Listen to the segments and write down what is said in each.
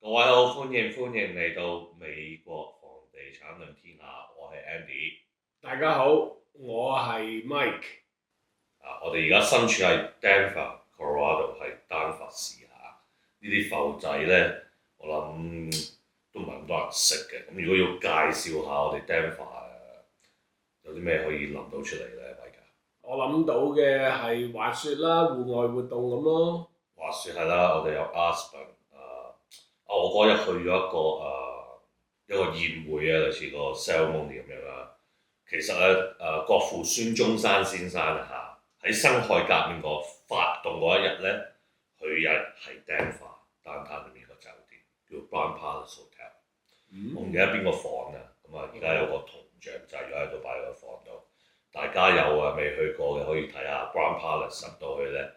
各位好，歡迎嚟到美國房地產論天下，我係 Andy。大家好，我係 Mike。我哋而家身處係 Denver，Colorado 係丹佛市下。呢啲埠仔咧，我諗都唔係咁多人識嘅。咁如果要介紹下我哋 Denver 有啲咩可以諗到出嚟咧，大家？我諗到嘅係滑雪啦，戶外活動咁咯。滑雪係啦，我哋有 Aspen。我嗰日去咗一個宴會啊，類似個 ceremony 咁樣啦。其實咧國父孫中山先生啊喺辛亥革命發動嗰一日咧，佢日係 Denver downtown 裏面個酒店叫 Brown Palace Hotel。我唔記得邊個房啊，咁啊而家有個銅像就係喺度擺喺個房度。大家有未去過嘅可以睇下 Brown Palace，入到去咧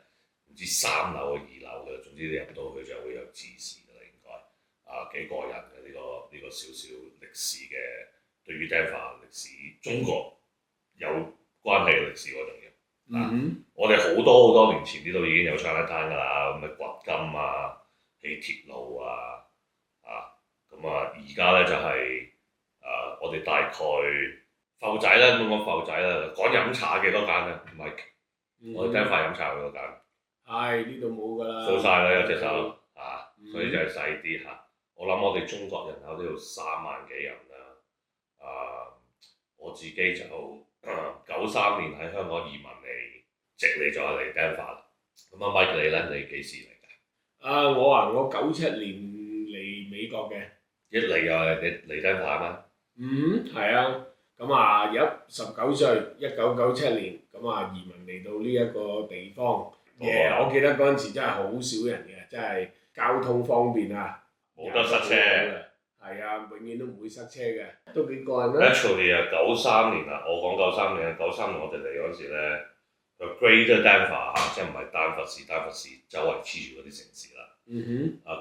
唔知3樓嘅2樓嘅，總之你入到去就會有指示。幾過癮嘅呢個少少歷史嘅，對於 Denver 歷史中國有關係嘅歷史嗰種嘢。我哋好多年前呢度已經有長一灘㗎啦，咁嘅掘金啊、起鐵路啊，咁而家咧就係、我哋大概埠仔咧，咁講埠仔啦，講飲茶幾多間咧？唔係，我哋 Denver 飲茶幾多間？係呢度冇㗎啦。數晒啦，有隻手所以就係細啲嚇。我諗我哋中國人口都要3萬幾人啦。我自己就93年喺香港移民嚟，直嚟咗嚟 Denver。咁Mike 你咧，你幾時嚟㗎？我97年嚟美國嘅。一嚟又係你嚟 Denver 咩？係啊。咁而家19歲，1997年移民嚟到呢一個地方。我記得嗰陣時真係好少人嘅，真係交通方便啊！冇得塞車，係啊，永遠都唔會塞車嘅，都幾過癮啦。Actually 93年啊，我講93年93年我哋嚟嗰陣時咧，個 Greater Denver 即係唔係丹佛市周圍黐住嗰啲城市啦。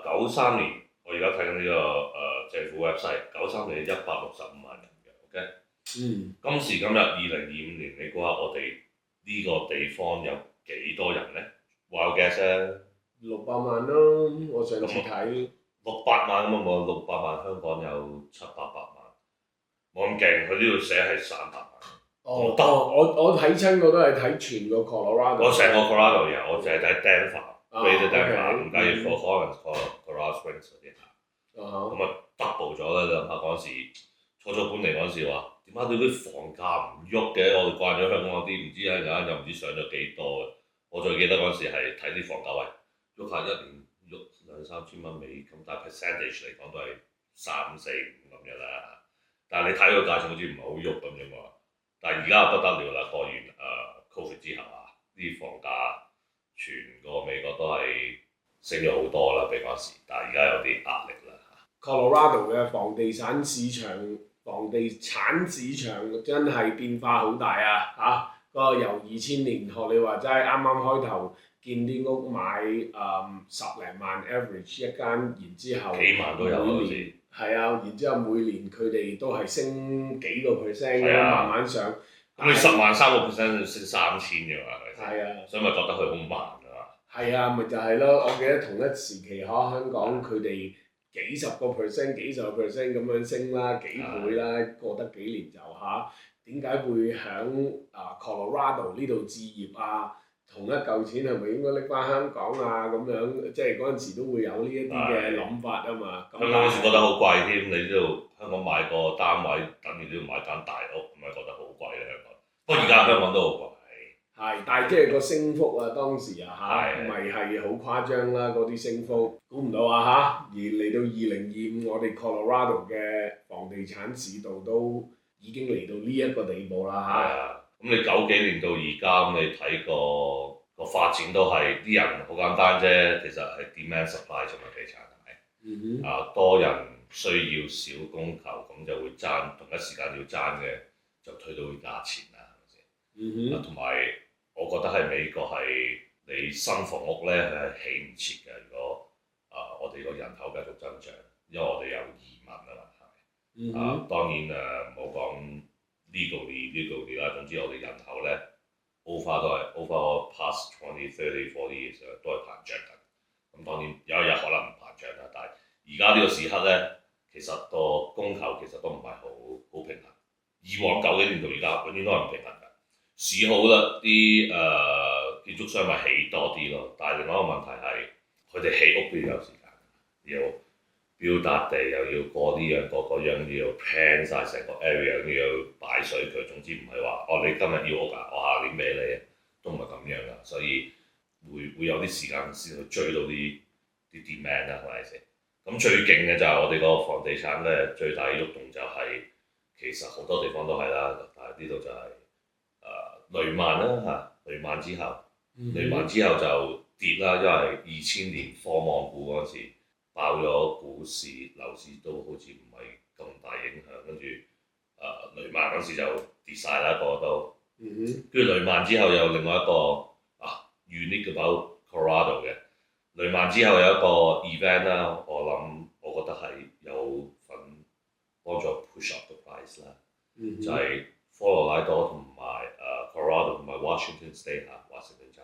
93年我而家睇緊呢個政府 website， 93年165萬人嘅 ，OK。今時今日2025年，你估下我哋呢個地方有幾多人咧？Wild guess 咧？600萬咯，我上次睇。600萬咁啊冇，600萬香港有700-800萬，冇咁勁。佢呢度寫係300萬。我睇親我都係睇全個 Colorado。我成個 Colorado 有，我淨係睇 Denver，Greater Denver，唔計 Fort Collins、Colorado Springs 嗰啲嚇。咁double 咗啦！你諗下嗰陣時初搬嚟嗰陣時話，點解你啲房價唔喐嘅？我哋慣咗香港嗰啲，唔知一陣又唔知上咗幾多嘅。我最記得嗰陣時係睇啲房價位喐下1年喐2-3千蚊美金，但係 percentage 嚟講都係3、4、5咁樣啦。但係你睇個價錢好似唔係好喐咁樣喎。但係而家不得了啦，過完Covid 之後啲房價全個美國都係升咗好多啦，比嗰時。但係而家有啲壓力啦。Colorado 嘅房地產市場真係變化好大啊！由2000年學你話齋，啱啱開頭見啲屋買10零萬 average 一間，然之後幾萬都有好似。係啊，然之後每年佢哋都係升幾個 percent 咁慢慢上。咁你10萬3%升3000嘅嘛？係啊，所以咪覺得佢好慢啊嘛。係啊，咪就係咯。我記得同一時期香港佢哋幾十個 percent 咁樣升啦，幾倍啦，過得幾年就點解會喺Colorado 呢度置業啊？同一嚿錢係咪應該拎翻香港啊？咁樣即係嗰陣時都會有呢一啲嘅諗法啊嘛。香港嗰時覺得好貴添，你呢度香港買個單位等於都要買間大屋，咁咪覺得好貴咧香港。不過而家香港都好貴。係，但係即係個升幅當時咪係好誇張啦！嗰啲升幅，估唔到而嚟到2025，我哋 Colorado 嘅房地產市道都已經嚟到呢一個地步啦咁你90幾年到而家，咁你睇個發展都係啲人好簡單啫，其實係 demand supply 啫嘛，地產係。多人需要少供求，咁就會爭，同一時間要爭嘅就推到價錢啦，係咪先？同埋我覺得喺美國係你新房屋咧係起唔切嘅，如果我哋個人口繼續增長，因為我哋有移民啊嘛，當然唔好講legally 啦，總之我哋人口咧 over past 20、30、40 years 都係膨脹緊。咁當然有一日可能唔膨脹啦，但係而家呢個時刻咧，其實個供求其實都唔係好平衡。以往9幾年到而家，永遠都係唔平衡㗎。市好啦，啲建築商咪起多啲咯，但係另外一個問題係，佢哋起屋都要有時間，要標笪地，又要過呢樣過嗰樣，要 plan 晒成個 area，要擺水佢。總之唔係話哦，你今日要屋啊，我下年俾你，都唔係咁樣噶，所以會有啲時間先去追到啲 demand 啦，係咪先？咁最勁嘅就係我哋個房地產嘅最大喐動就係、其實好多地方都係啦，但係呢度就係、雷曼啦嚇，雷曼之後，雷曼之後就跌啦，因為2000年科網股嗰陣時爆咗股市，樓市都好似唔係咁大影響，跟住雷曼嗰時就跌晒啦，個個都，跟住雷曼之後有另外一個unique about Colorado 嘅，雷曼之後有一個 event 啦，我覺得係有份幫助 push up 個 price 啦，就係科羅拉多同埋Colorado 同埋 Washington State 華盛頓州，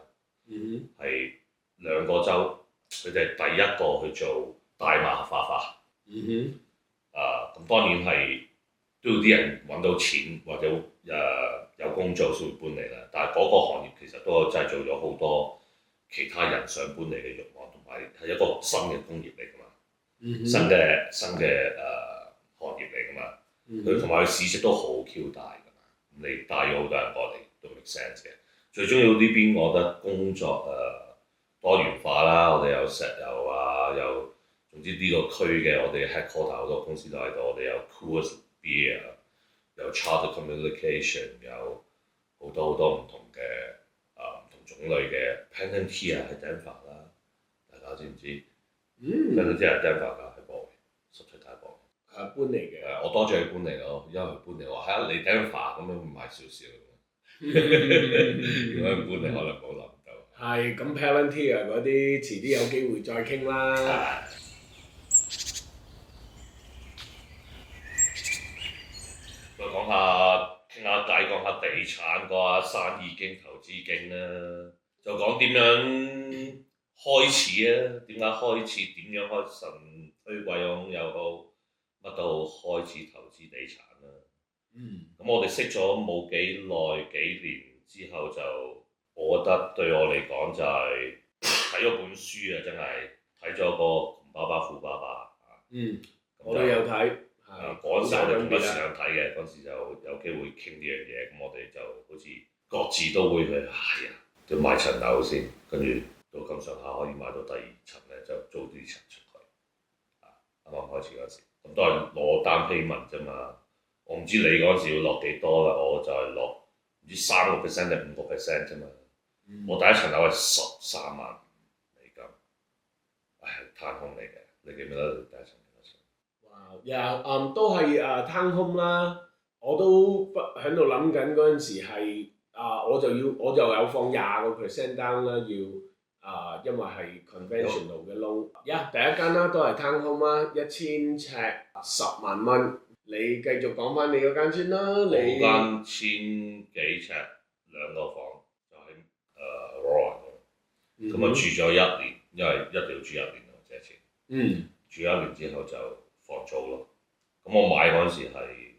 係兩個州，佢哋係第一個去做大麻合法化。咁當然係都要啲人揾到錢或者有工做先會搬嚟啦。但係嗰個行業其實都製造咗好多其他人想搬嚟嘅慾望，同埋係一個新嘅工業嚟㗎嘛，新嘅行業嚟㗎嘛。佢同埋佢市值都好 Q 大㗎嘛，你帶咗好多人過嚟都 make sense 嘅。最重要呢邊，我覺得工作多元化啦，我哋有石油啊，有總之呢個區嘅我哋 headquarter 好多公司都喺度，我哋有 Coors Beer， 有 Charter Communication， 有好多唔同嘅唔同種類嘅 Palantir 喺 Denver 啦，大家知唔知？Palantir 喺 Denver 㗎，喺波維，17大波。搬嚟嘅。我多謝佢搬嚟咯，因為佢搬嚟話係啊，你 Denver 咁樣唔係少少。如果唔搬嚟，可能冇諗到。係咁 Palantir 嗰啲，遲啲有機會再傾啦。再講下傾下偈，講下地產，講下生意經、投資經啦。就講點樣開始啊？點解開始？點樣開神推貴佣又好，乜都好，開始投資地產啦。咁我哋識咗冇幾耐，幾年之後就，我覺得對我嚟講就係睇咗本書啊，真係睇咗個窮爸爸富爸爸。我都有睇。嗰陣時我哋同一時間睇嘅，嗰陣時就有機會傾呢樣嘢，咁我哋就好似各自都會去，係啊，要買層樓先，跟住到咁上下可以買到第2層咧，就租啲層出去。啱啱開始嗰時，咁都係攞單 payment 啫嘛。我唔知你嗰陣時要落幾多啦，我就係落唔知3% 定5% 啫嘛。我第一層樓係13萬美金，攤空嚟嘅，你記唔記得第一層？都係townhome 啦，我都喺度諗緊嗰陣時係我就有放20% down 啦，要因為係 conventional 嘅 loan。第一間啦都係 townhome 啦，1000尺10萬蚊。你繼續講翻你嗰間先啦，你間1000幾尺2個房就喺Aurora 咁啊住咗1年，因為一定要住1年咯，借錢。住1年之後就放租咯。咁我買嗰陣時係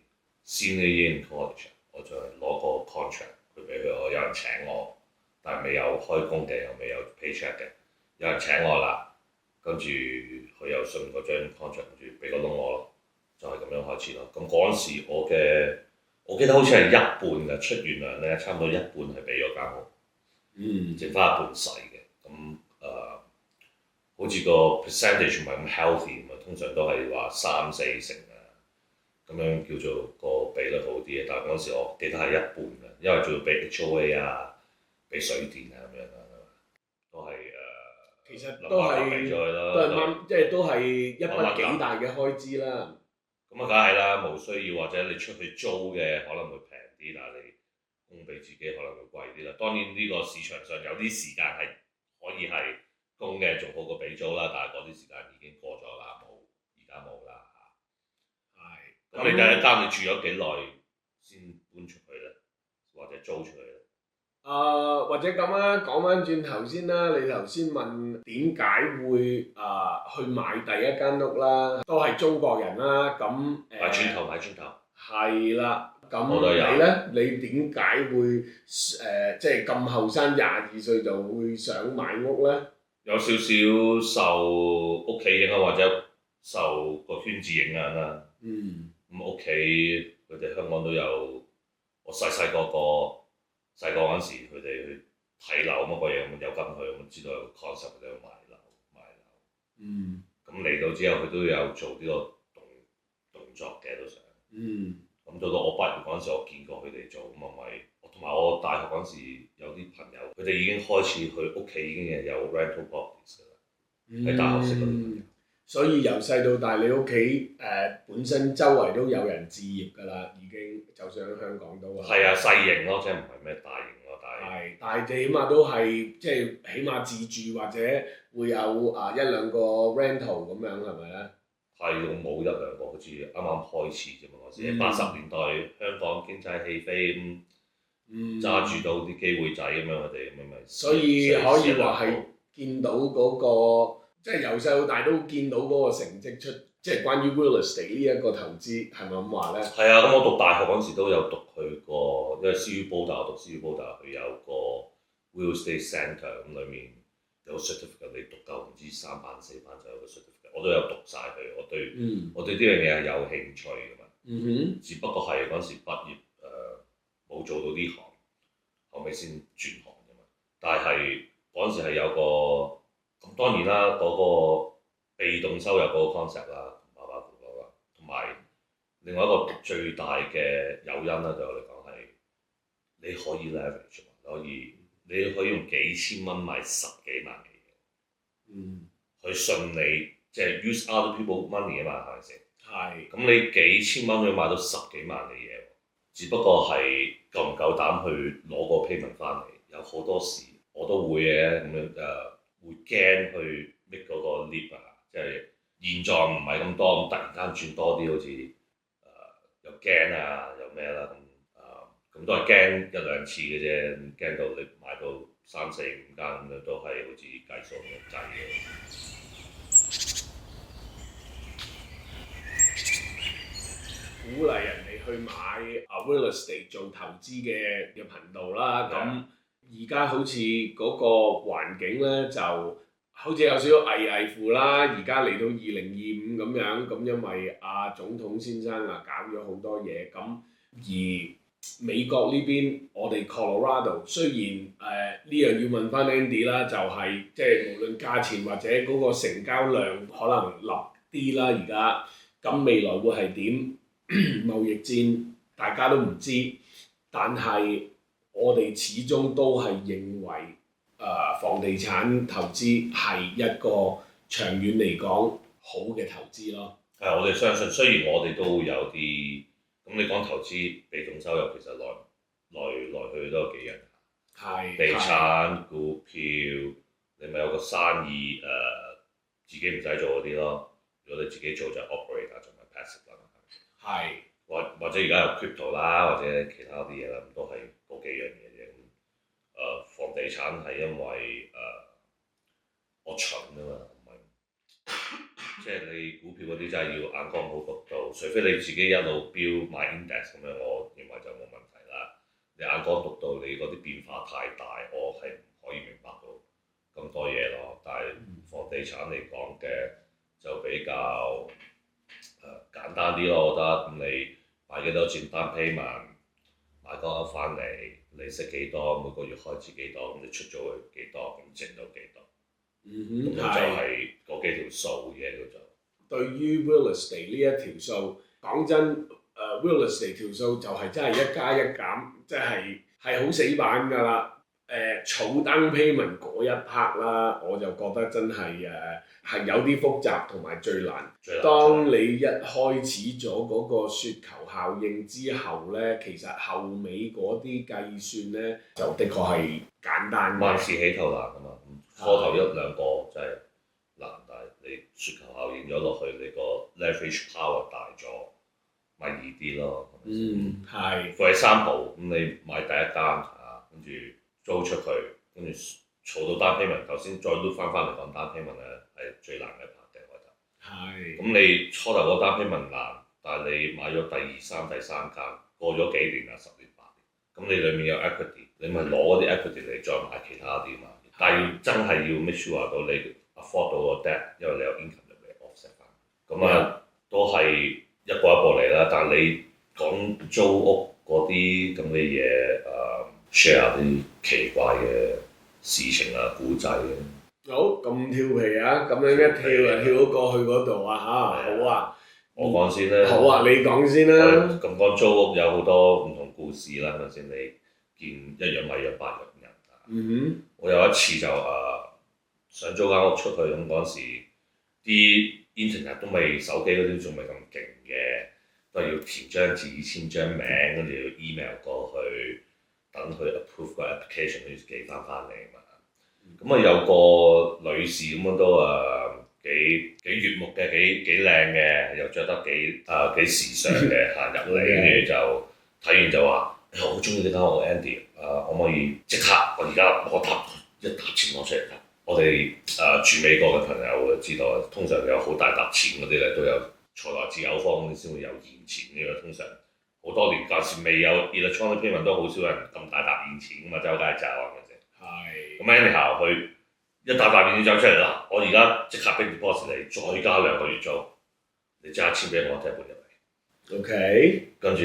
senior year in college， 我就係攞個 contract 佢俾佢，我有人請我，但係未有開工嘅，又未有 paycheck 嘅，有人請我啦，跟住佢又信嗰張 contract， 跟住俾個窿我咯，就係咁樣開始咯。咁嗰陣時我記得好似係一半嘅，出完糧咧，差唔多一半係俾咗間屋，剩翻一半細嘅。咁好似個 percentage 唔係咁 healthy，通常都係話3-4成啊，咁樣叫做個比率好啲嘅。但係嗰陣時我記得係一半嘅，因為仲要俾 HOA 啊，俾水電啊咁樣啊，都係其實都係啱，即係都係一筆幾大嘅開支啦。咁梗係啦，冇需要或者你出去租嘅可能會平啲，但係你供俾自己可能會貴啲啦。當然呢個市場上有啲時間係可以係供嘅，仲好過俾租啦，但係嗰啲時間已經過咗啦，而家冇啦嚇。咁你第一間你住咗幾耐先搬出去咧，或者租出去咧？或者咁啊，講翻轉頭先啦，你頭先問點解會去買第一間屋啦，都係中國人啦，咁買磚頭。係啦，咁我都有你咧？你點解會即係咁後生22歲就會想買屋咧？有少少受屋企影響或者受個圈子影響啦。咁屋企佢哋香港都有，我細個嗰陣時，佢哋去睇樓乜鬼嘢咁有跟佢咁知道有個 concept 喺度買樓。咁嚟到之後，佢都有做呢個動作嘅都想。咁到我畢業嗰陣時，我見過佢哋做咁咪，同埋我大學嗰陣時有啲朋友，佢哋已經開始去屋企已經係有 rental properties 㗎啦，喺大學識嗰啲。所以由細到大，你屋企本身周圍都有人置業㗎啦，已經就算喺香港都係。係啊，細型咯，即係唔係咩大型咯，但係起碼都係即係起碼自住或者會有一兩個 rental 咁樣係咪咧？係冇一兩個，好似啱啱開始啫嘛嗰時，80年代香港經濟起飛咁，揸住到啲機會仔咁樣，佢哋咁咪。所以可以話係見到嗰個，即係由細到大都見到嗰個成績出，即係關於 real estate 呢一個投資係咪咁話咧？係啊，咁我讀大學嗰陣時都有讀佢個，因為 CU 報大，我讀 CU 報大，佢有個 real estate centre 咁裡面有 certificate，你讀夠唔知3班4班就有個 certificate。我都有讀晒佢，我對呢樣嘢係有興趣㗎嘛。只不過係嗰陣時畢業冇做到呢行，後尾先轉行㗎嘛。但係嗰陣時係有個咁當然啦，嗰個被動收入嗰個 concept 啦，同爸爸講啦，同埋另外一個最大嘅誘因啦，對我嚟講係你可以 leverage，你可以用幾千蚊買10幾萬嘅嘢，去信你。即係 use other people money 啊嘛，係咪先？係。咁你幾千蚊可以買到10幾萬嘅嘢，只不過係夠唔夠膽去攞個 payment 翻嚟？有好多時我都會嘅咁樣會驚去 make 嗰個 leap 啊，即係現狀唔係咁多，咁突然間轉多啲，好似又驚啊又咩啦咁都係驚一兩次嘅啫，驚到你買到3、4、5間咁樣都係好似計數咁滯嘅。鼓勵人哋去買real estate 做投資嘅頻道啦，咁而家好似嗰個環境咧就好似有少少危乎啦，而家嚟到2025咁樣，咁因為總統先生搞咗好多嘢，咁而美國呢邊我哋 Colorado 雖然呢樣要問翻 Andy 啦，就係即係無論價錢或者嗰個成交量可能立啲啦，而家咁未來會係點？貿易戰大家都唔知，但係我哋始終都係認為房地產投資係一個長遠嚟講好嘅投資咯。係，我哋相信，雖然我哋都會有啲咁，你講投資被動收入其實來去都有幾樣，係地產、股票，你咪有個生意自己唔使做嗰啲咯。如果你自己做就 operator 仲係 passive 啦。係，或者而家有 crypto 啦，或者其他啲嘢啦，咁都係嗰幾樣嘢啫。房地產係因為我蠢啊嘛，唔係，即係你股票嗰啲真係要眼光好獨到，除非你自己一路標買 index 咁樣，我認為就冇問題啦。你眼光獨到，你嗰啲變化太大，我係唔可以明白到咁多嘢咯。但係房地產嚟講嘅就比較簡單啲咯，我覺得咁你買幾多錢 down payment，買個屋翻嚟，利息幾多，每個月開支幾多，咁你出咗去幾多，咁剩到幾多，咁就係嗰幾條數嘅叫做。對於 real estate 呢一條數，講真real estate 條數就係真係一加一減，即係好死板㗎啦。儲 down payment 嗰一 part 啦，我就覺得真係係有啲複雜同埋最難。當你一開始咗嗰個雪球效應之後咧，其實後尾嗰啲計算咧就的確係簡單嘅。萬事起頭難啊嘛，開頭一兩個真係難，但係你雪球效應咗落去，你個 leverage power 大咗，咪易啲咯。係。For example，咁你買第一間跟住租出去，跟住儲到單 payment，頭先再 look 翻嚟講單 payment 咧係最難嘅 part 嘅，我覺得。係。咁你初頭嗰單 payment 難，但係你買咗第二三間，過咗幾年啦，10年8年，咁你裡面有 equity，你咪攞嗰啲 equity嚟再買其他啲嘛。但係要真係要 make sure 到你 afford 到個 debt，因為你有 income 嚟 offset 翻。咁都係一步一步嚟啦。但係你講租屋嗰啲咁嘅嘢，share 啲奇怪嘅事情啊、古仔嘅。好，咁調皮啊！咁樣一跳就跳咗過去嗰度啊嚇，好啊！我講先啦。好啊，你講先啦。咁講租屋有好多唔同故事啦，係咪先？你見一樣米養百樣人。我有一次就想租間屋出去，咁嗰陣時啲 internet 都未，手機嗰啲仲未咁勁嘅，都係要填張紙、簽張名，跟住要 email 過去，等佢 approve 個 application 都要寄翻嚟嘛。咁有個女士咁樣都幾悅目嘅，幾靚嘅，又着得幾時尚嘅行入嚟，跟住就睇完就話：我好中意呢間屋 Andy，可唔可以即刻？我而家攞一沓錢攞出嚟㗎。我哋住美國嘅朋友會知道，通常有好大沓錢嗰啲咧，都有財來自有方先會有現錢嘅。通常好多年嗰時未有 electronic payment 都好少人咁大沓現錢㗎嘛，周街走係咪先？係。咁 anyhow 佢一沓現錢走出嚟啦，我而家即刻俾 deposit 你，再加2個月租，你即刻簽俾我，即係搬入嚟。OK。跟住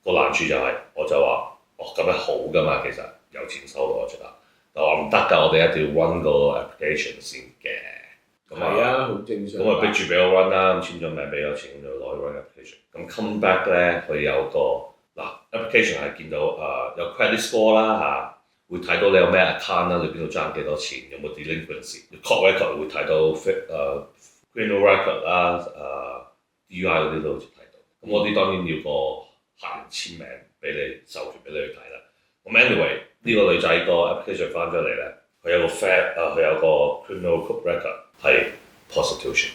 個難處就係，我就話：咁樣好㗎嘛，其實有錢收到我出嚟。就話唔得㗎，我哋一定要 run 個 application 先嘅。係啊，好正常。咁逼住俾我 run 啦，咁簽咗名俾我錢，咁就攞去 run application。咁 come back 咧，佢有個application 係見到有 credit score 啦嚇，會睇到你有咩 account 啦，你邊度爭幾多錢，有冇 delinquency。court record 會睇到criminal record 啦，DUI 嗰啲都好似睇到。咁我啲當然要個客人簽名俾你，授權俾你去睇啦。咁 anyway。呢個女仔個 application 翻咗嚟咧，佢有個 佢有個 criminal record 係 prostitution，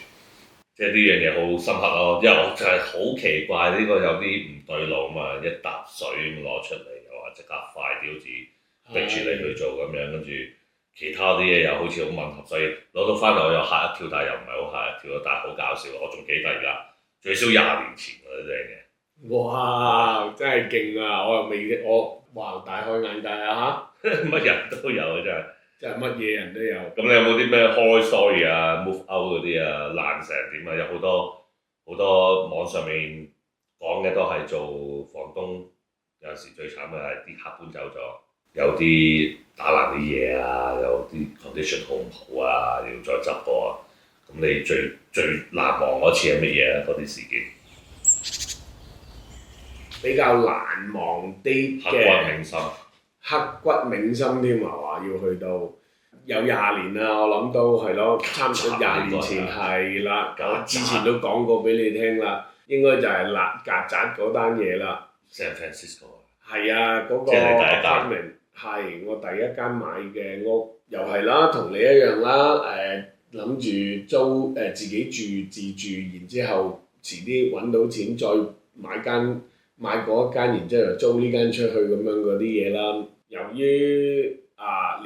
即係呢樣嘢好深刻咯。因為我就係好奇怪呢個有啲唔對路啊嘛，一沓水咁攞出嚟，又話即刻快啲，好似逼住你去做咁樣，跟住其他啲嘢又好似好吻合，所以攞到翻嚟我又嚇一跳，但係又唔係好嚇一跳咯，但係好搞笑。我仲記得而家最少20年前嗰啲嘢。哇！真係勁啊！哇！大開眼界啊嚇！乜人都有啊真係，真係乜嘢人都有。咁你有冇啲咩 horror story 啊、move out 嗰啲啊、爛成點啊？有好多網上面講嘅都係做房東，有時最慘嘅係啲客搬走咗，有啲打爛啲嘢啊，有啲 condition 好唔好啊，要再執過啊。咁你最難忘嗰次係乜嘢啊？嗰啲事件？比較難忘啲嘅，刻骨銘心添啊！話要去到有20年啦，我諗都係咯，差唔多20年前係啦。我之前都講過俾你聽啦，應該就係曱甴嗰單嘢啦。San Francisco 係啊，嗰個 apartment 係我第一間買嘅屋，又係啦，同你一樣啦。諗住租自己住自住，然之後遲啲揾到錢再買嗰一間，然之後就租呢間出去咁樣嗰啲嘢啦。由於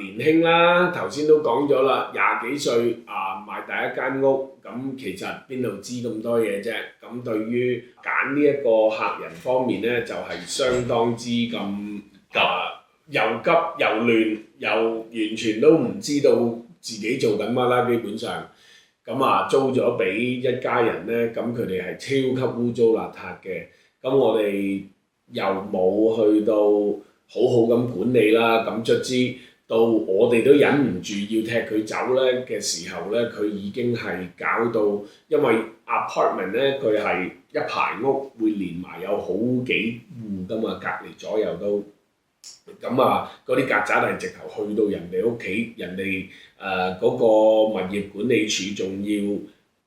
年輕啦，頭先都講咗啦，20幾歲買第一間屋，咁其實邊度知咁多嘢啫？咁對於揀呢一個客人方面呢，就係相當之咁又急又亂，又完全都唔知道自己做緊乜啦，基本上。咁租咗俾一家人呢，咁佢哋係超級污糟邋遢嘅。咁我哋又冇去到好好咁管理啦，咁卒之到我哋都忍唔住要踢佢走咧嘅時候咧，佢已經係搞到，因為 apartment 咧佢係一排屋會連埋有好幾戶噶嘛，隔離左右都，咁嗰啲曱甴係直頭去到人哋屋企，人哋嗰個物業管理處仲要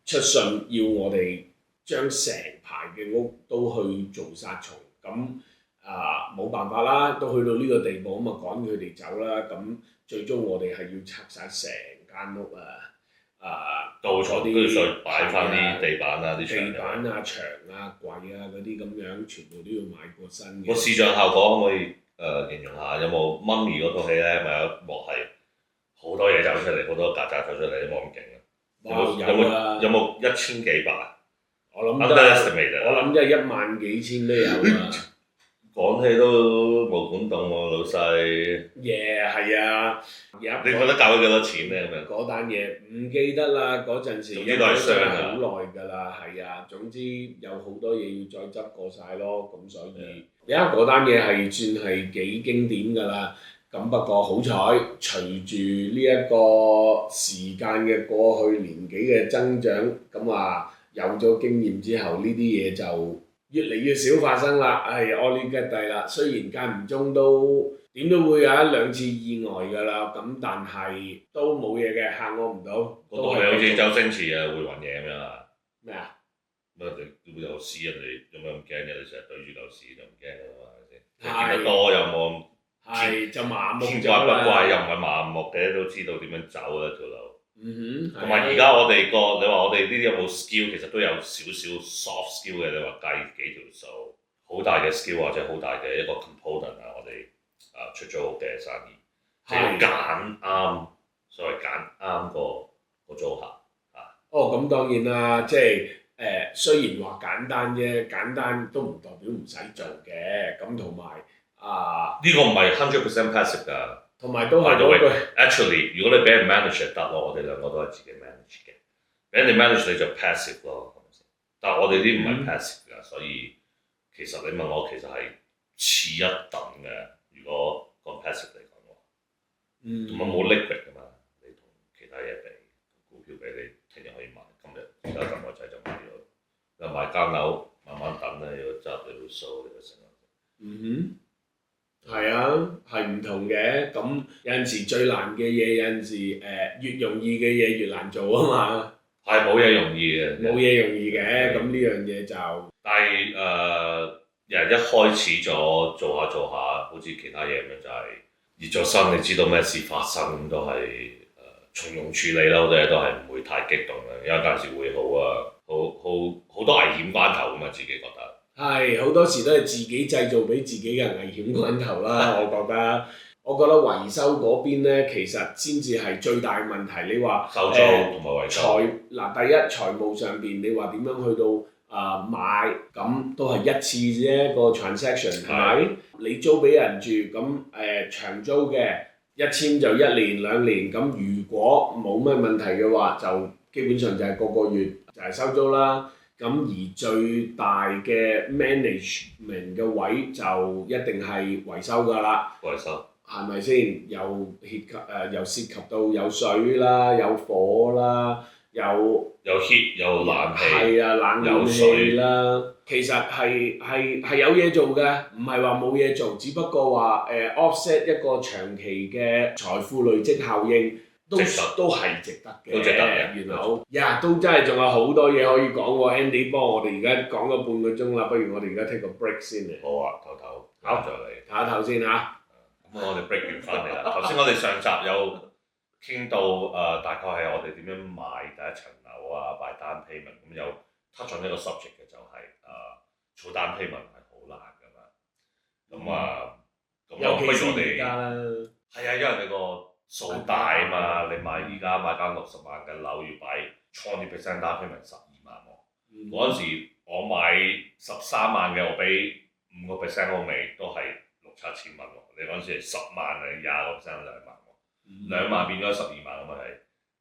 出信要我哋將成排嘅屋都去做殺蟲，咁冇辦法啦，都去到呢個地步，咁趕佢哋走啦。咁最終我哋係要拆晒成間屋到咗啲再擺翻啲地板啊、啲地板啊、牆啊、櫃啊嗰啲咁樣，全部都要買過新嘅。個視像效果可唔可以形容下，有冇 Mummy 嗰套戲咧？咪有一幕係好多嘢走出嚟，好多曱甴走出嚟，有冇咁勁啊？有冇1000幾百？我諗我諗真係1萬幾千都有啊！講起都冇管動喎，老細。係啊！你覺得搞咗幾多錢咧？咁樣嗰單嘢唔記得啦，嗰陣時總之都係傷啊！好耐㗎啦，係啊，總之有好多嘢要再執過晒咯，咁所以而家嗰單嘢係算係幾經典㗎啦。咁不過好彩，隨住呢一個時間嘅過去，年紀嘅增長，咁啊有咗經驗之後，呢啲嘢就越嚟越少發生啦。阿呢吉蒂啦，雖然間唔中都點都會有1-2次意外㗎啦，咁但係都冇嘢嘅，嚇我唔到。嗰度係好似周星馳啊會暈嘢咁樣啊？咩啊？乜你有屎人哋有咩咁驚嘅？你成日對住嚿屎就唔驚㗎嘛？係咪先？見得多又冇。係就麻木見怪不怪，又唔係麻木嘅，都知道點樣走啦條路。同埋而而家我哋你話我哋呢啲有冇 skill？其實都有少少 soft skill 嘅。你話計幾條數，好大嘅 skill 或者好大嘅一個 component 啊，我哋出咗嘅生意，即係揀啱，所謂揀啱個組合啊。咁當然啦，即係雖然話簡單啫，簡單都唔代表唔使做嘅。咁同埋呢個唔係100% passive 㗎。同埋都係嗰句 ，actually 如果你俾人 manage 就得咯，我哋兩個都係自己 manage 嘅。俾人哋 manage 你就 passive 咯，係咪先？但係我哋啲唔係 passive 㗎，所以其實你問我其實係次一等嘅。如果講 passive 嚟講嘅話，同埋冇 liquid 㗎嘛，你同其他嘢比，股票俾你聽日可以買，今日而家咁個仔就買咗，又買間樓慢慢等咧，要執你要數你個成日。係啊，係唔同嘅。咁有陣時最難嘅嘢，有陣時越容易嘅嘢越難做啊嘛。係冇嘢容易嘅。冇嘢容易嘅，咁呢樣嘢就。但係人一開始咗做下，好似其他嘢咁樣就係熱咗身，你知道咩事發生都係從容處理啦，好多嘢都係唔會太激動嘅，因為有陣時會好多危險關頭㗎嘛，自己覺得。係好多時都係自己製造俾自己嘅危險關頭啦，我覺得。我覺得維修嗰邊咧，其實先至係最大問題。你話收租同埋維修。第一財務上邊，你話點樣去到買，咁都係一次啫個 transaction 係咪？你租俾人住，咁長租嘅一簽就1年2年，咁如果冇咩問題嘅話，就基本上就係個月就係收租啦。咁而最大嘅 management 嘅位就一定係維修㗎啦。維修係咪先？又涉及到有水啦，有火啦，有 heat 有冷氣。係啊，冷氣啦。其實係有嘢做嘅，唔係話冇嘢做，只不過話offset 一個長期嘅財富累積效應。都係值得嘅，都值得嘅，原來都真係仲有好多嘢可以講喎。Andy 幫我哋而家講咗半個鐘啦，不如我哋而家 take 個 break 先嚟。好啊，唞再嚟。唞一唞先嚇。咁我哋 break 完翻嚟啦。頭先我哋上集有傾到大概係我哋點樣買第一層樓啊，買單 payment， 咁有 touch on 一個 subject 嘅就係做單 payment 係好難㗎嘛。咁不如我哋係啊，因為你個數大啊嘛，你而家買間60萬嘅樓要擺20% down payment 12萬喎。嗰陣時我買13萬嘅，我俾5% 我未都係6-7千蚊喎。你嗰陣時係10萬啊，20% 2萬喎，2萬變咗12萬咁咪係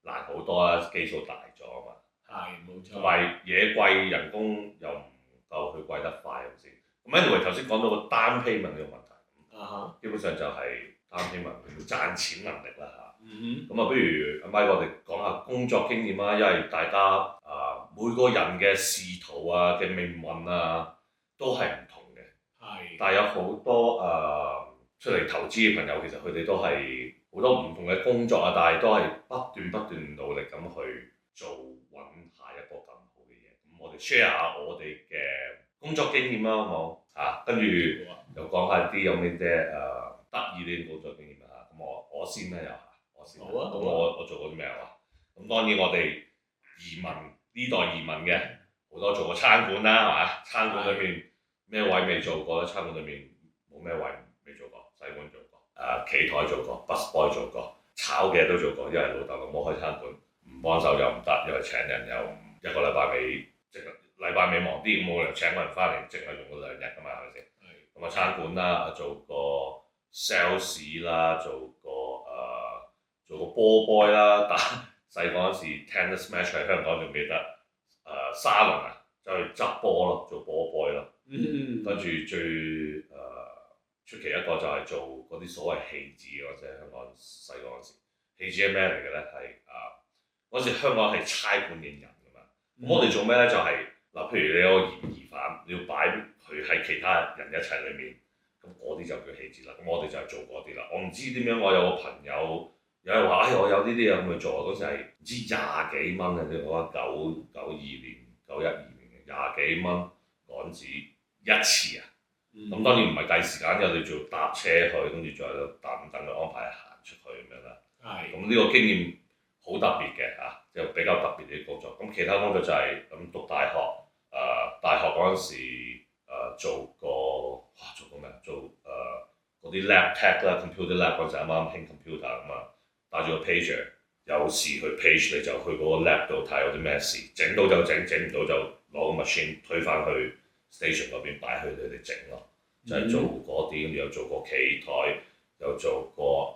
難好多啦，基數大咗啊嘛。係冇錯。同埋嘢貴，人工又唔夠佢貴得快咁先。咁 anyway 頭先講到個單 payment 呢個問題，基本上就係。單 payment 佢賺錢能力啦嚇，咁不如阿 Mike 我哋講下工作經驗啦，因為大家每個人嘅仕途啊嘅命運啊都係唔同嘅，但係有好多出嚟投資嘅朋友，其實佢哋都係好多唔同嘅工作啊，但係都係不斷努力咁去做揾下一個更好嘅嘢。咁我哋 share 下我哋嘅工作經驗啦，好冇嚇？跟住又講下啲有咩啫得意啲工作經驗啊！咁我先啦又嚇，我先。好啊！咁我做過啲咩啊？咁當然我哋移民呢代移民嘅好多做過餐館啦，係嘛？餐館裏面咩位未做過咧？餐館裏面冇咩位未做過，洗碗做過，企台做過，bus boy 做過，炒嘅都做過，因為老豆老母開餐館，唔幫手又唔得，因為請人又一個禮拜尾，即係禮拜尾忙啲，咁冇理由請個人翻嚟，淨係用嗰2日㗎嘛，係咪先？咁啊餐館啦，做過 sales 啦，做過波 boy 啦，打細個嗰時 tennis match 喺香港仲記得，沙龍啊，走去執波咯，做波 boy 咯，跟住最出奇一個就係做嗰啲所謂戲子嘅，即係香港細個嗰時，戲子係咩嚟嘅咧？係嗰時香港係差館認人㗎嘛，咁我哋做咩咧？就係嗱，譬如你有個嫌疑犯，你要擺佢喺其他人一齊裡面，咁嗰啲就叫戲子啦。咁我哋就係做嗰啲啦。我唔知點樣，我有個朋友有人話，我有呢啲嘢咁去做，嗰時係唔知20幾蚊啊！你講92年、91、2年嘅20幾蚊港紙一次啊！咁當然唔係計時間，因為你仲要搭車去，跟住仲喺度等佢安排行出去咁樣啦。咁呢個經驗好特別嘅嚇，就比較特別啲工作。咁其他工作就係咁讀大學，大學嗰陣時做過咩？做嗰啲 lab tech 啦 ，computer lab 嗰陣啱啱興 computer 咁啊，帶住個 pager，有時去 page 你就去嗰個 lab 度睇有啲咩事，整到就整，整唔到就攞個 machine 推翻去 station 嗰邊擺去佢哋整咯。就係做嗰啲，跟住又做過企台，又做過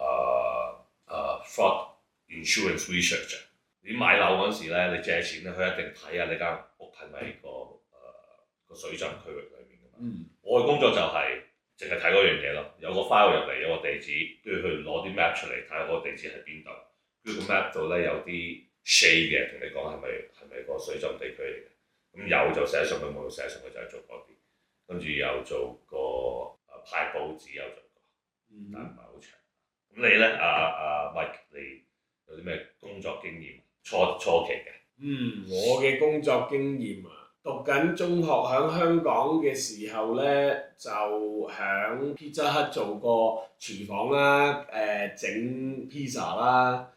fraud insurance research。你買樓嗰陣時咧，你借錢咧，佢一定睇下你間屋係咪個水浸區域裏面㗎嘛。我嘅工作就係淨係睇嗰樣嘢咯，有個 file 入嚟，有個地址，跟住去攞啲 map 出嚟睇下嗰個地址喺邊度。跟住個 map 度咧有啲 shade 嘅，同你講係咪個水浸地區嚟嘅。咁有就寫上去，冇就寫上去就係做嗰啲。跟住又做過派報紙，有做過，但唔係好長。咁你咧，Mike，你有啲咩工作經驗？初期嘅。我嘅工作經驗啊，讀緊中學喺香港嘅時候咧，就喺 Pizza Hut 做過廚房啦，整 pizza 啦，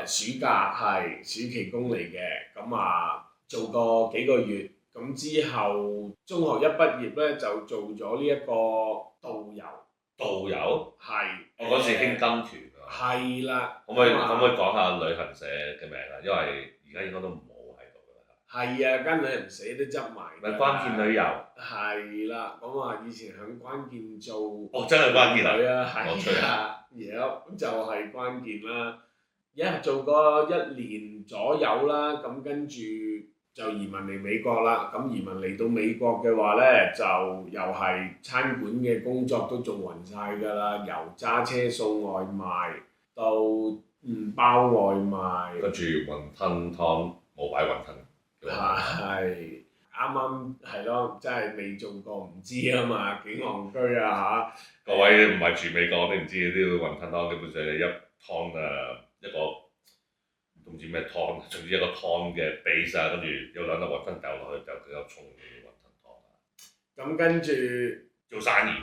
暑假係暑期工嚟嘅，咁做過幾個月。咁之後，中學一畢業咧就做咗呢一個導遊。導遊？係。我嗰時興跟團啊。係啦。可唔可以講下旅行社嘅名啊？因為而家應該都冇喺度㗎啦。係啊，間旅行社都執埋。咪關鍵旅遊。係啦，咁以前喺關鍵做。真係關鍵啊！係啊，咁就係關鍵啦。做過1年左右啦，咁跟住就移民嚟美國啦，咁移民嚟到美國嘅話咧，就又係餐館嘅工作都做暈晒㗎啦，由揸車送外賣到包外賣，跟住雲吞湯冇擺雲吞。係啱係咯，真係未做過唔知啊嘛，幾戇居啊嚇！各位唔係住美國，你唔知呢啲雲吞湯基本上係一湯一個。唔知咩湯，總之一個湯嘅 base 啊，跟住有2粒雲吞掉落去，就比較重嘅雲吞湯啊。咁跟住做生意，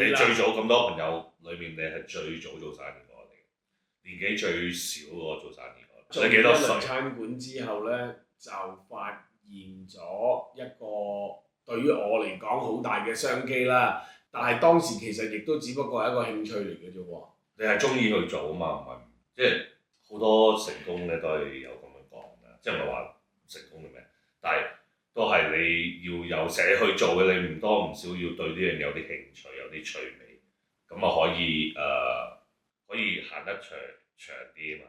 你最早咁多朋友裏面，你係最早做生意嗰個嚟嘅，年紀最少嗰個做生意嗰個。你幾多歲？做咗餐館之後咧，就發現咗一個對於我嚟講好大嘅商機啦。但係當時其實亦都只不過係一個興趣嚟嘅啫喎。你係中意去做啊嘛，唔係即係。好多成功咧都係有咁樣講嘅，即係唔係話成功嘅咩？但係都係你要有寫去做嘅，你唔多唔少要對呢樣有啲興趣，有啲趣味，咁可以行得長啲啊嘛。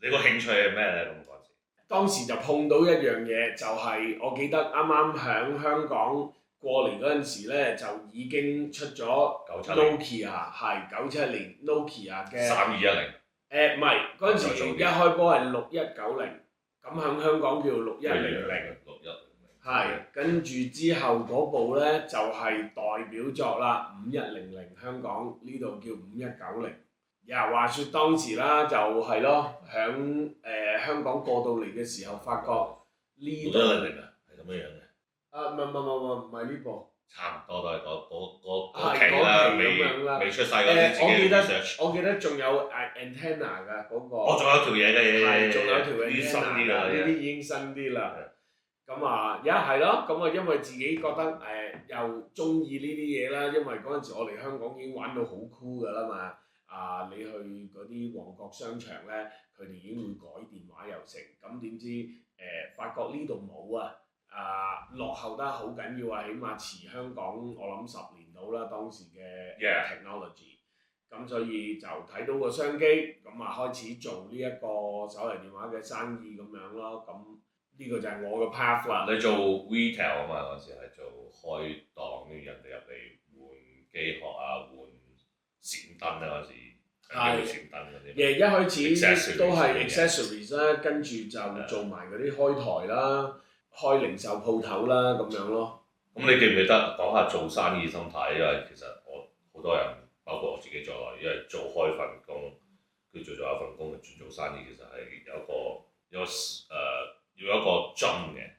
你個興趣係咩咧？咁嗰陣時，當時就碰到一樣嘢，就係我記得啱啱喺香港過嚟嗰陣時咧，就已經出咗 Nokia 係97年 Nokia 嘅3210。唔係，嗰陣時一開波係6190，咁喺香港叫6100。6100。係，跟住之後嗰部咧就係代表作啦，5100香港呢度叫5190。話説當時啦，就係咯，喺香港過到嚟嘅時候，發覺呢度。5100啊，係咁樣嘅。唔係呢部。差唔多都係嗰期啦，未出世嗰啲自己 research。我記得仲有 antenna 㗎嗰個。仲有條嘢嘅嘢。係，仲有條 antenna 㗎，呢啲呢啲已經新啲啦。咁啊，而家係咯，咁啊，因為自己覺得又中意呢啲嘢啦，因為嗰陣時我嚟香港已經玩到好酷㗎啦嘛。你去嗰啲旺角商場咧，佢哋已經會改電話又成，咁點知發覺呢度冇啊，落後得好緊要啊，起碼遲香港我諗10年到啦，當時嘅 technology。咁所以就睇到個商機，咁啊開始做呢一個手提電話嘅生意咁樣咯。咁呢個就係我嘅 path 啦。你做 retail 啊嘛，嗰時係做開檔，跟住人哋入嚟換機殼啊，換閃燈啊嗰時，係閃燈嗰啲。一開始都係 accessories 啦，跟住就做埋嗰啲開台啦、開零售鋪頭啦咁樣咯。咁你記唔記得講下做生意心態？因為其實我好多人，包括我自己在內，因為做開份工，佢做咗一份工就轉做生意，其實係要一個樽嘅。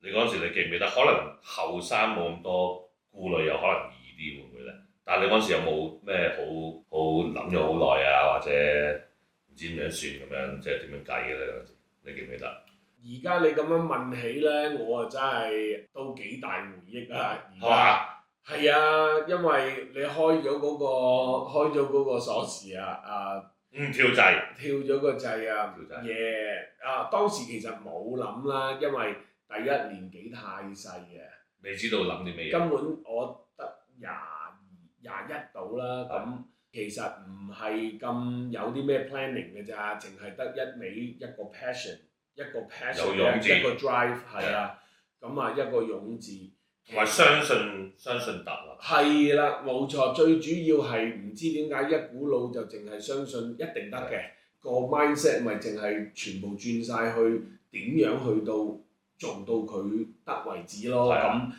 你嗰陣時你記唔記得？可能後生冇咁多顧慮，又可能易啲，會唔會咧？但係你嗰陣時有冇咩好諗咗好耐啊？或者唔知點樣算咁樣，即係點樣計嘅咧？嗰陣時你記唔記得？而家你咁樣問起咧，我啊真係都幾大回憶啊！而家係啊，因為你開咗嗰個鎖匙跳掣，跳咗個掣啊，跳掣當時其實冇諗啦，因為第一年紀太細啊，未知道諗啲咩嘢。根本我得21到啦，咁其實唔係咁有啲咩 planning 嘅咋，淨係得一個 passion， 一個 drive 係啊，咁啊一個勇字，同埋相信得啊。係啦，冇錯，最主要係唔知點解一股腦就淨係相信一定得嘅，個 mindset 咪淨係全部轉晒去點樣去到做到佢得為止咯。咁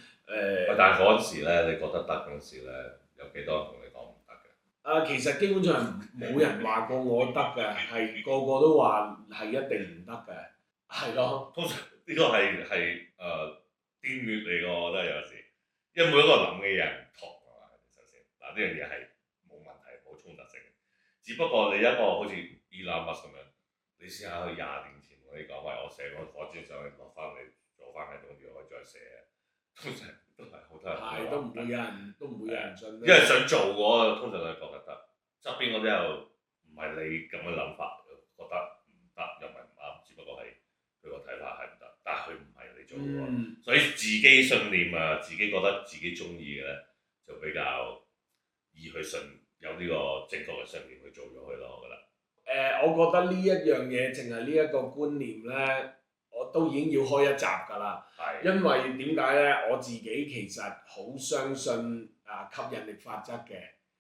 但係嗰陣時咧，你覺得得嗰陣時咧，有幾多人同你講唔得嘅？其實基本上冇人話過我得嘅，係個個都話係一定唔得嘅，係咯。通常呢個係癲劣嚟㗎，我覺得有時，因為每一個諗嘅嘢唔同啊嘛。首先嗱，呢樣嘢係冇問題、冇衝突性，只不過你一個好似 Elon Musk 咁樣，你試下去20年前同你講，喂，我寫個火箭上去落翻嚟，做翻喺度，如果可以再寫，通常都係好多人係都唔會有人信。因為想做嗰個，通常都係覺得得，側邊嗰啲又唔係你咁嘅諗法，覺得唔得又唔係唔啱，只不過係佢個睇法係唔得，但係佢唔係你做嘅，所以自己信念啊，自己覺得自己中意嘅咧，就比較易去信有呢個正確嘅信念去做咗佢咯，我覺得。我覺得呢一樣嘢，淨係呢一個觀念咧，我都已經要開一集㗎啦。因為點解咧？我自己其實好相信吸引力法則嘅。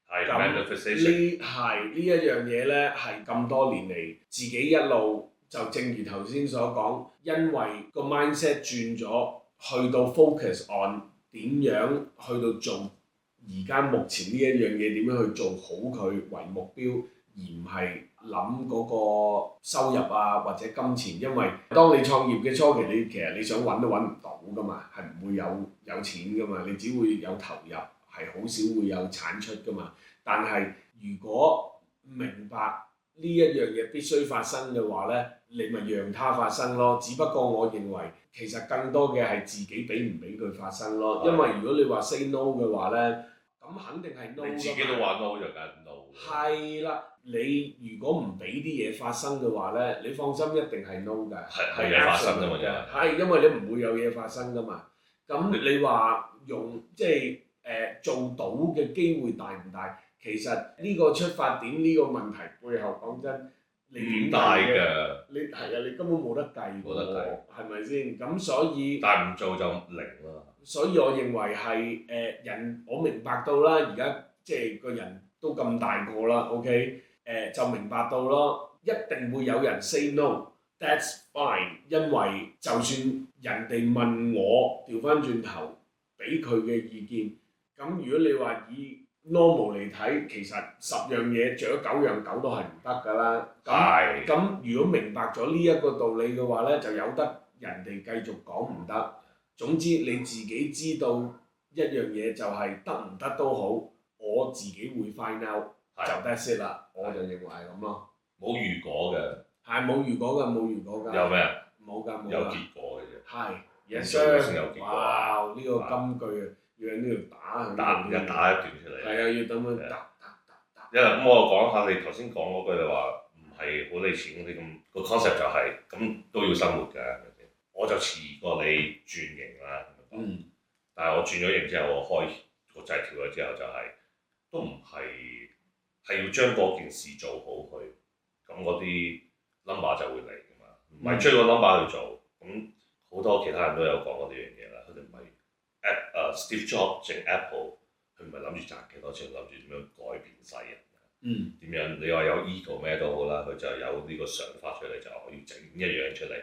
呢一樣嘢咧，係咁多年嚟自己一路就正如頭先所講，因為個 mindset 轉咗，去到 focus on 點樣去到做而家目前呢一樣嘢點樣去做好佢為目標，而唔係諗嗰個收入啊或者金錢。因為當你創業嘅初期，其實你想揾都揾唔到㗎嘛，係唔會有錢㗎嘛，你只會有投入，係好少會有產出㗎嘛。但係如果明白呢一樣嘢必須發生嘅話咧，你咪讓它發生咯。只不過我認為其實更多嘅係自己俾唔俾佢發生咯。因為如果你話 say no 嘅話咧，咁肯定係 no 㗎嘛。你自己都話 no 就梗係 no。係啦，你如果唔俾啲嘢發生嘅話咧，你放心一定係 no 㗎。係嘢發生㗎嘛，係因為你唔會有嘢發生㗎嘛。咁你話即係做到嘅機會大唔大？其實呢個出發點呢個問題背後講真，你點大嘅？你根本冇得計喎，係咪先？咁所以但係唔做就零啦。所以我認為係人，我明白到啦，而家即係個人都咁大個啦，OK，就明白到咯，一定會有人 say no，that's fine，因為就算人哋問我調翻轉頭俾佢嘅意見，咁如果你話以normal 嚟睇，其實10樣嘢著咗9樣9都係唔得㗎啦。咁如果明白咗呢一個道理嘅話咧，就由得人哋繼續講唔得。總之你自己知道一樣嘢就係得唔得都好，我自己會 find out 就 that's it 啦。我就認為係咁咯。冇如果嘅。係冇如果㗎，冇如果㗎。有咩？冇㗎，冇㗎。有結果嘅啫。係一做咗先有雙，結果啊！哇！呢個金句啊，要喺呢度打喺打度一打一段出嚟。係啊，要等佢打。因為咁我講下你頭先講嗰句，你話唔係好理錢嗰啲咁，個 concept 就係咁都要生活㗎，係咪先？我就遲過你轉型啦，但係我轉咗型之後，我開個掣跳咗之後就都唔係要將嗰件事做好佢，咁嗰啲 number 就會嚟㗎嘛，唔係追個 number 去做。咁好多其他人都有講過呢樣嘢啦，佢哋唔係Steve Jobs 整 Apple。佢唔係諗住賺幾多錢，諗住點樣改變世人。點樣？你話有 ego 咩都好啦，佢就有呢個想法出嚟，就我要整一樣出嚟。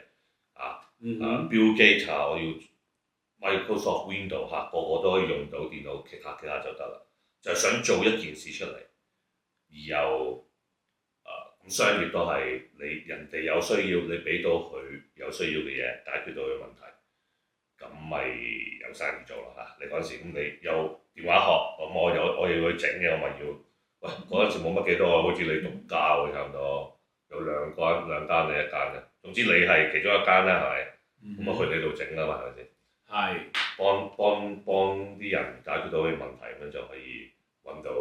Bill Gates 我要 Microsoft Windows 個個都可以用到電腦，其他就得啦。就係想做一件事出嚟，而又咁商業都係你人哋有需要，你俾到佢有需要嘅嘢，解決到佢問題，咁咪有生意做咯嚇。你嗰陣時咁你有電話殼，咁我要去整嘅，我咪要。喂，嗰陣時冇乜幾多，好似你獨家喎，差唔多有兩間你一間嘅。總之你係其中一間啦，係咪？咁啊去你度整啦嘛，係咪先？係。幫啲人解決到啲問題，咁樣就可以揾到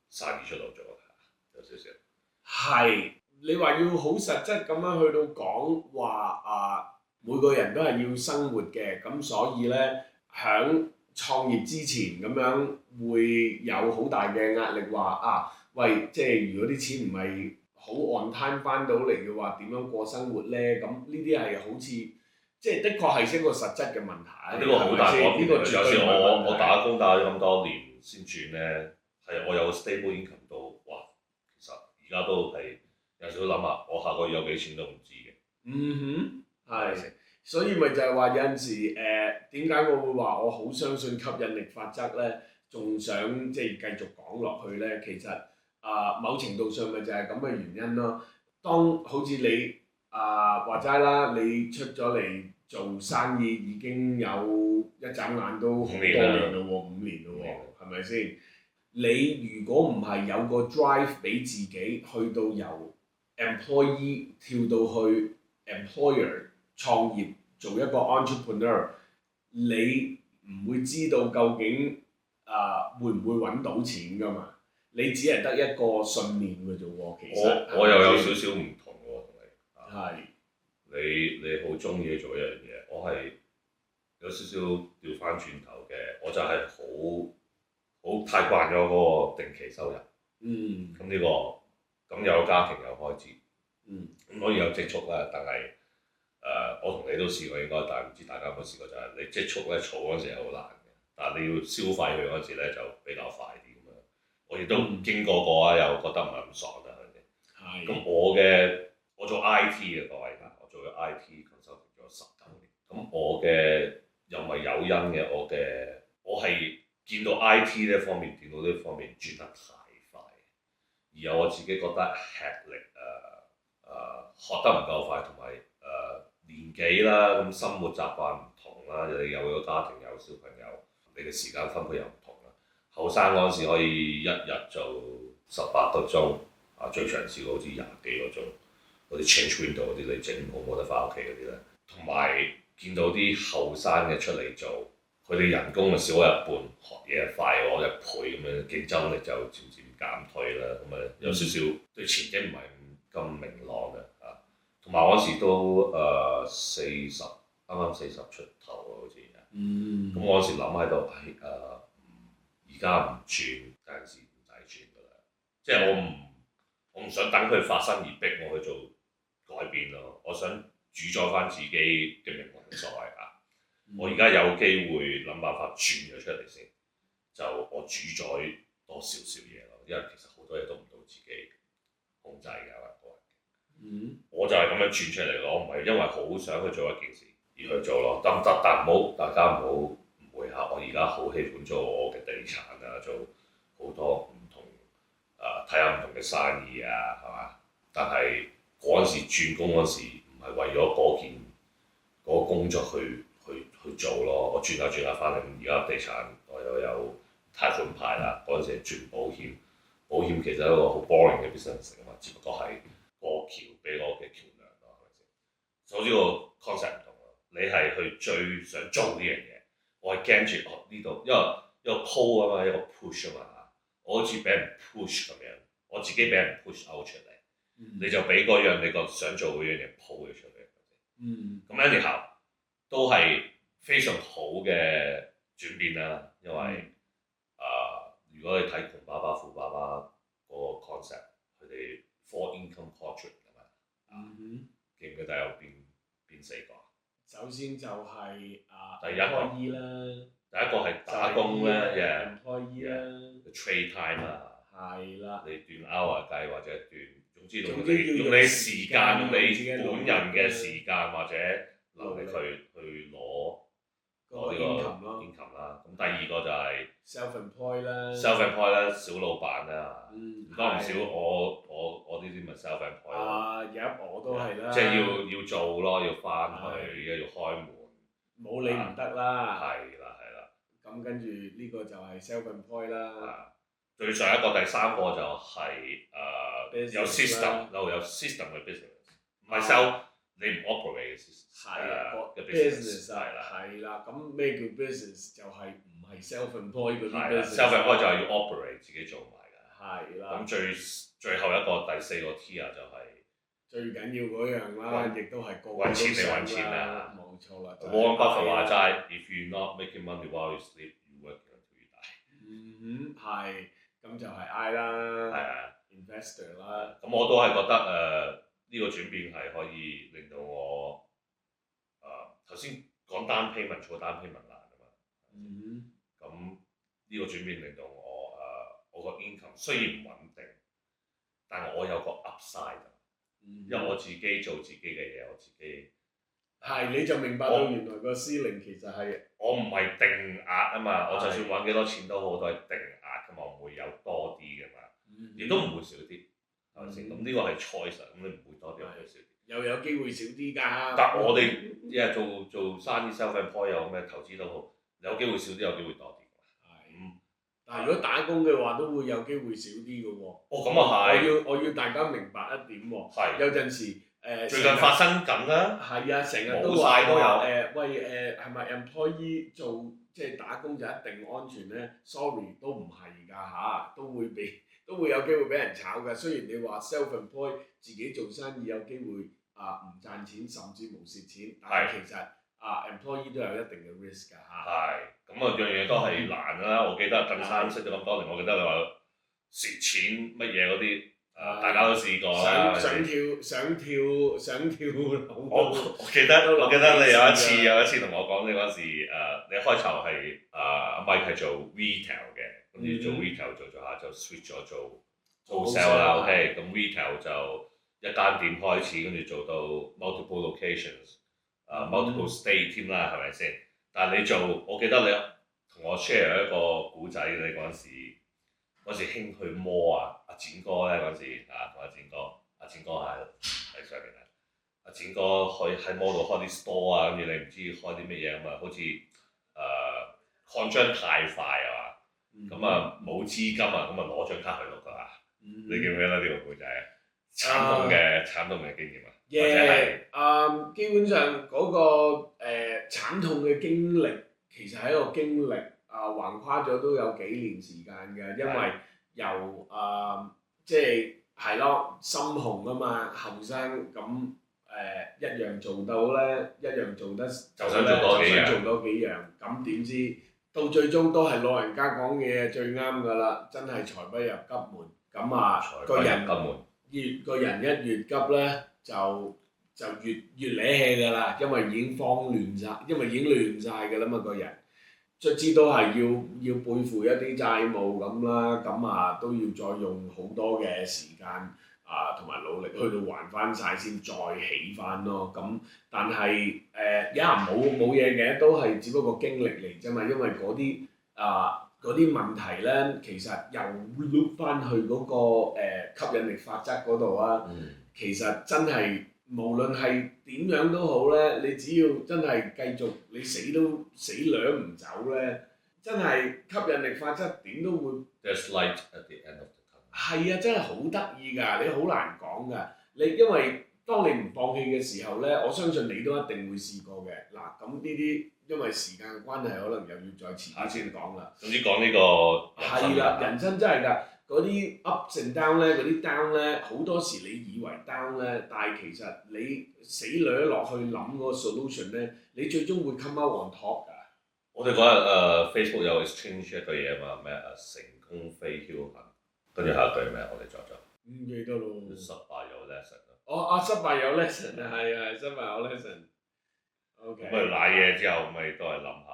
生意出路做有少少。係，你話要好實質咁樣去到講話每個人都係要生活嘅，咁所以咧響創業之前咁樣會有好大嘅壓力，話喂，即係如果啲錢唔係好 on time 翻到嚟嘅話，點樣過生活咧？咁呢啲係好似即係的確係一個實質嘅問題。呢個好大改變。有時我打工打咗咁多年先轉咧，係我有 stable income 到，哇！其實而家都係有時都諗下，我下個月有幾錢都唔知嘅。係。所以咪就係話有陣時點解我會話我好相信吸引力法則咧，仲想即係繼續講落去咧？其實某程度上咪就係咁嘅原因咯。當好似你話齋啦，你出咗嚟做生意已經有一眨眼都好多年咯喎，5年咯喎，係咪先？你如果唔係有個 drive 俾自己去到由 employee 跳到去 employer 創業做一個 entrepreneur， 你唔會知道究竟會唔會揾到錢㗎嘛？你只係得一個信念㗎啫喎，其實我又有少少唔同喎，同你。係。你好中意做一樣嘢，我係有少少調翻轉頭嘅，我就係好太慣咗嗰個定期收入。咁呢個咁有家庭有開支。咁可以有積蓄啦，但係我同你都試過應該，但係唔知大家有冇試過，就係你積蓄咧儲嗰陣時係好難嘅，但係你要消費佢嗰陣時咧就比較快啲咁樣。我亦都經過過啊，又覺得唔係咁爽啦，係咪先？咁我做 IT 嘅各位，我做咗 IT consulting 咗19年。咁我嘅又唔係有因嘅，我係見到 IT 呢方面、電腦呢方面轉得太快，而有我自己覺得吃力學得唔夠快，同埋年紀啦，咁生活習慣唔同啦，你有咗家庭有小朋友，你嘅時間分配又唔同啦。後生嗰陣時可以一日做18個鐘，最長試過好似20幾個鐘，嗰啲 change window 嗰啲你整唔好冇得翻屋企嗰啲咧。同埋見到啲後生嘅出嚟做，佢哋人工就少我一半，學嘢快我1倍咁樣，競爭力就漸漸減退啦。咁有少少對前景唔係咁明朗嘅。同埋嗰時都40，啱啱40出頭啊，好似。咁我嗰時諗喺度，而家唔轉，有陣時唔使轉㗎啦。即係我唔想等佢發生而逼我去做改變咯。我想主宰翻自己嘅命運所謂啊。我而家有機會諗辦法轉咗出嚟先，就我主宰多少少嘢咯。因為其實好多嘢都唔到自己控制㗎。我就係咁樣轉出嚟咯，我唔係因為好想去做一件事而去做咯，得唔得？但大家唔好誤會下，我而家好喜歡做我嘅地產啊，做好多唔同睇下唔同嘅生意啊，係嘛？但係嗰陣時轉工嗰時唔係為咗嗰個工作去做咯，我轉下翻嚟，而家地產我又有貸款牌啦，嗰陣時係轉保險，保險其實係一個好 boring 嘅 business 嚟㗎嘛，只不過係過橋俾我嘅橋梁咯，係咪先？好似個 concept 唔同咯，你係去最想做呢樣嘢，我係驚住呢度，因為一個 pull 啊嘛，一個 push 啊嘛嚇，我好似俾人 push 咁樣，我自己俾人 push out 出嚟，你就俾嗰樣你個想做嗰樣嘢 pull 咗出嚟。咁 anyhow 都係非常好嘅轉變啦，因為如果你睇窮爸爸富爸爸嗰個 concept，佢哋 four income quadrant 㗎嘛，記唔記得有邊四個？首先就係第一個 employee 啦，第一個係打工咧employee 啦 trade time 啦，係啦，你斷 hour 計或者斷，總之用要你時間，用你自己本人嘅時間或者能力去攞嗰個呢個 income 啦。咁第二個就係 self-employed 啦 self-employed 啦，小老闆啦，唔多唔少係我呢啲咪 self-employed 咯。我都係啦，即係要做咯，要翻去，要開門。冇你唔得啦。係啦。咁跟住呢個就係 self-employed 啦。最上一個第三個就係有 system，有 system 嘅 business， 唔係 sell 你唔 operate 嘅 system 嘅 business 係啦。咁咩叫 business 就係唔係 self-employed 嗰啲 business。self-employed 就係要 operate 自己做埋㗎。係啦。咁最後一個第四個 tier 就係最緊要嗰樣啦，亦都係個個揾錢嚟揾錢啦。冇錯啦。Warren Buffett 話齋 ，if you're not making money while you sleep, you work until you die。係。咁就係 I 啦，investor 啦。咁我都係覺得呢個轉變係可以令到我頭先講單 payment 做單 payment 難啊嘛。咁呢個轉變令到我個 income 雖然唔穩定，但係我有個 upside。因為我自己做自己嘅嘢，我自己你就明白到原來個司令其實係我唔係定額啊嘛，我就算揾幾多錢都好，都係定額㗎嘛，唔會有多啲㗎嘛，亦都唔會少啲，係咪先？咁呢個係 choice，咁你唔會多啲，唔會少啲。又有機會少啲㗎。但我哋一日做生意 self-employed 有咩投資都好，有機會少啲，有機會多啲。但係如果打工嘅話，都會有機會少啲嘅喎。咁啊係。我要大家明白一點喎。係。有陣時最近發生緊啦。係啊，成日都冇晒都有。喂係咪 employee 做即係打工就一定安全咧 ？Sorry， 都唔係㗎嚇，都會有機會俾人炒㗎。雖然你話 self-employed 自己做生意有機會唔賺錢，甚至無蝕錢，但係其實employee 都有一定嘅 risk 㗎嚇。係，咁樣嘢都係難㗎啦。我記得鄧生識咗咁多年，我記得你話蝕錢乜嘢嗰啲，大家都試過啦。想跳樓。我記得你有一次同我講，你嗰時你開頭係阿 Mike 係做 retail 嘅，跟住做 retail 做下就 switch 咗做 sell 啦。OK，咁 retail 就一間店開始，跟住做到 multiple locations。multiple state 添啦，係咪先？但係你做，我記得你同我 share 一個古仔，你嗰時興去摸阿展哥咧嗰時同阿展哥喺上面啊，阿展哥喺摸度開啲 store 啊，跟住你唔知開啲乜嘢咁啊，好似擴張太快啊嘛，咁啊冇資金啊，咁啊攞張卡去碌㗎啦。你記唔記得呢個古仔啊？慘痛嘅經驗啊！基本上嗰個慘痛嘅經歷，其實係一個經歷橫跨咗都有幾年時間嘅，因為由即係咯心紅啊嘛，後生咁一樣做到咧，一樣做得就想做多幾樣，咁點知到最終都係老人家講嘅嘢最啱㗎啦，真係財不入急門，咁個人一越急咧就越攣氣㗎啦，因為已經亂晒㗎啦嘛，個人卒之都係要背負一啲債務咁啦，咁都要再用好多嘅時間同埋努力去到還翻晒先，再起翻咯。咁但係冇嘢嘅，都係只不過經歷嚟啫嘛，因為嗰啲問題咧，其實又 loop 翻去嗰個吸引力法則嗰度啊。其實真係無論係點樣都好咧，你只要真係繼續，你死兩唔走咧，真係吸引力法則點都會。There's light at the end of the tunnel。係啊，真係好得意㗎，你好難講㗎。因為當你唔放棄嘅時候咧，我相信你都一定會試過嘅。嗱，咁呢啲因為時間嘅關係，可能又要再遲啲先講啦。總之講呢個係啦，人生真係㗎，嗰啲 ups and down 咧，嗰啲 down 咧，好多時你以為 down 咧，但係其實你死掠落去諗嗰個 solution 咧，你最終會 come out on top 㗎。我哋嗰日Facebook 有 exchange 一個嘢嘛，咩成功非僥倖，跟住下一句咩？我哋作咗唔記得咯。失敗有 lesson 啊。失敗有 lesson 啊，係失敗有 lesson。OK。咁咪賴嘢之後，咪都係諗下。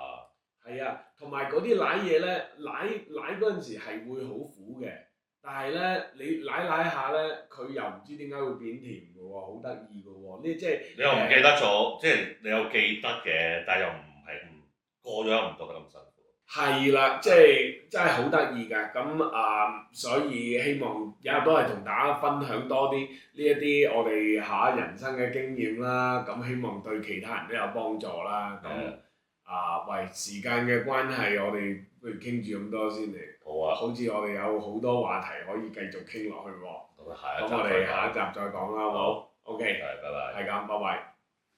係啊，同埋嗰啲舐嘢咧，舐嗰陣時係會好苦嘅，但係咧你舐下咧，佢又唔知點解會變甜嘅喎，好得意嘅喎，呢即係你又唔記得咗，即係你有記得嘅，但係又唔係過咗唔覺得咁辛苦。係啦，即係真係好得意㗎，咁所以希望有日都係同大家分享多啲呢一啲我哋人生嘅經驗啦，咁希望對其他人都有幫助啦，咁。為時間嘅關係，我哋不如傾住咁多先嚟。好啊。好似我哋有好多話題可以繼續傾落去喎。咁我哋下一集再講啦，好冇？OK。係，拜拜。係咁，拜拜。